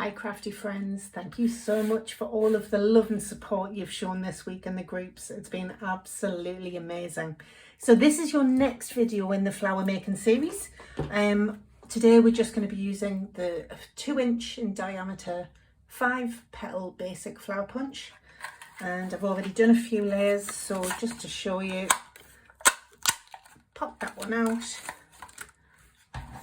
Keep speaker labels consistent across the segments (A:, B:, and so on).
A: Hi crafty friends, thank you so much for all of the love and support you've shown this week in the groups. It's been absolutely amazing. So this is your next video in the flower making series. Today we're just going to be using the 2-inch in diameter 5 petal basic flower punch, and I've already done a few layers, so just to show you, pop that one out,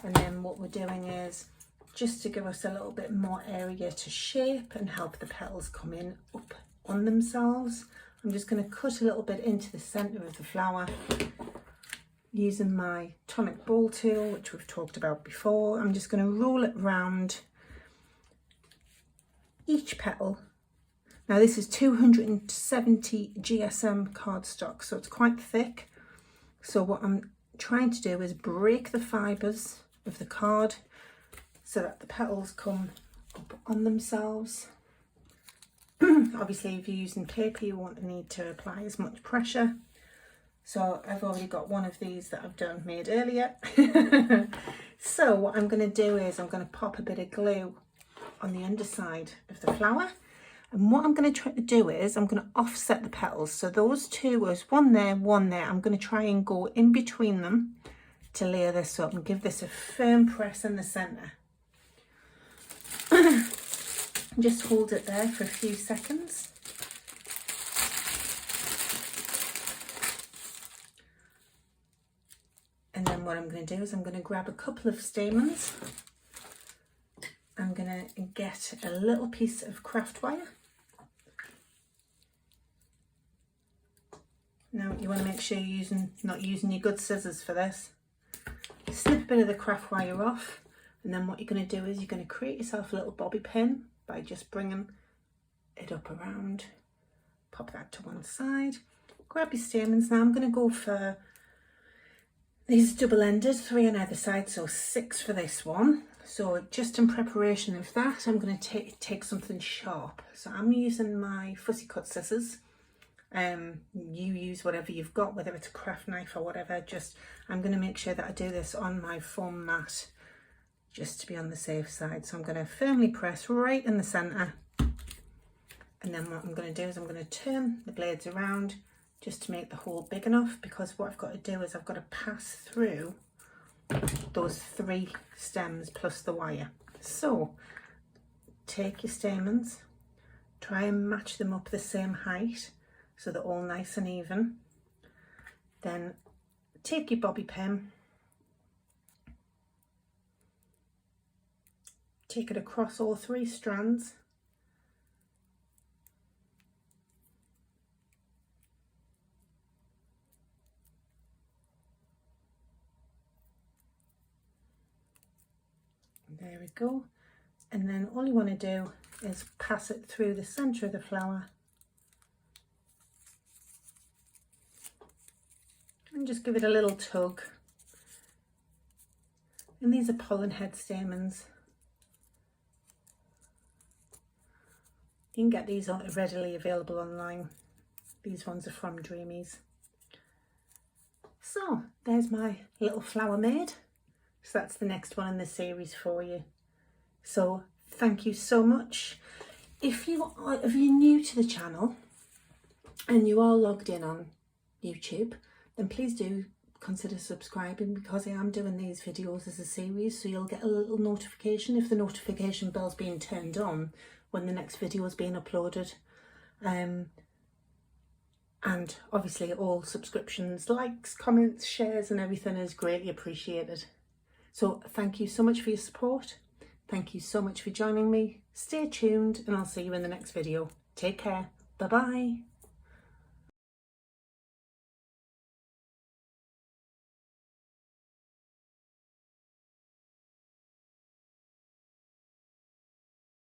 A: and then what we're doing is just to give us a little bit more area to shape and help the petals come in up on themselves. I'm just going to cut a little bit into the centre of the flower using my Tonic ball tool, which we've talked about before. I'm just going to roll it round each petal. Now this is 270 GSM cardstock, so it's quite thick. So what I'm trying to do is break the fibres of the card so that the petals come up on themselves. Obviously if you're using paper you won't need to apply as much pressure. So I've already got one of these that I've made earlier. So what I'm going to do is I'm going to pop a bit of glue on the underside of the flower. And what I'm going to try to do is I'm going to offset the petals. So those two, is one there, one there. I'm going to try and go in between them to layer this up and give this a firm press in the centre. Just hold it there for a few seconds. And then what I'm going to do is I'm going to grab a couple of stamens. I'm going to get a little piece of craft wire. Now you want to make sure you're not using your good scissors for this. Snip a bit of the craft wire off, and then what you're going to do is you're going to create yourself a little bobby pin by just bringing it up around. Pop that to one side. Grab your stamens. Now I'm going to go for these double-ended, 3 on either side, so 6 for this one. So just in preparation of that, I'm going to take something sharp. So I'm using my fussy cut scissors. You use whatever you've got, whether it's a craft knife or whatever. Just I'm going to make sure that I do this on my foam mat just to be on the safe side. So I'm going to firmly press right in the centre, and then what I'm going to do is I'm going to turn the blades around just to make the hole big enough, because what I've got to do is I've got to pass through those 3 stems plus the wire. So take your stamens, try and match them up the same height so they're all nice and even. Then take your bobby pin, take it across all 3 strands, there we go. And then all you want to do is pass it through the centre of the flower and just give it a little tug. And these are Pollen Head stamens. You can get these readily available online. These ones are from Dreamies. So there's my little flower made. So that's the next one in the series for you. So thank you so much. If you're new to the channel and you are logged in on YouTube, then please do consider subscribing, because I am doing these videos as a series, so you'll get a little notification if the notification bell's being turned on when the next video is being uploaded. And obviously all subscriptions, likes, comments, shares and everything is greatly appreciated. So thank you so much for your support. Thank you so much for joining me. Stay tuned and I'll see you in the next video. Take care. Bye bye.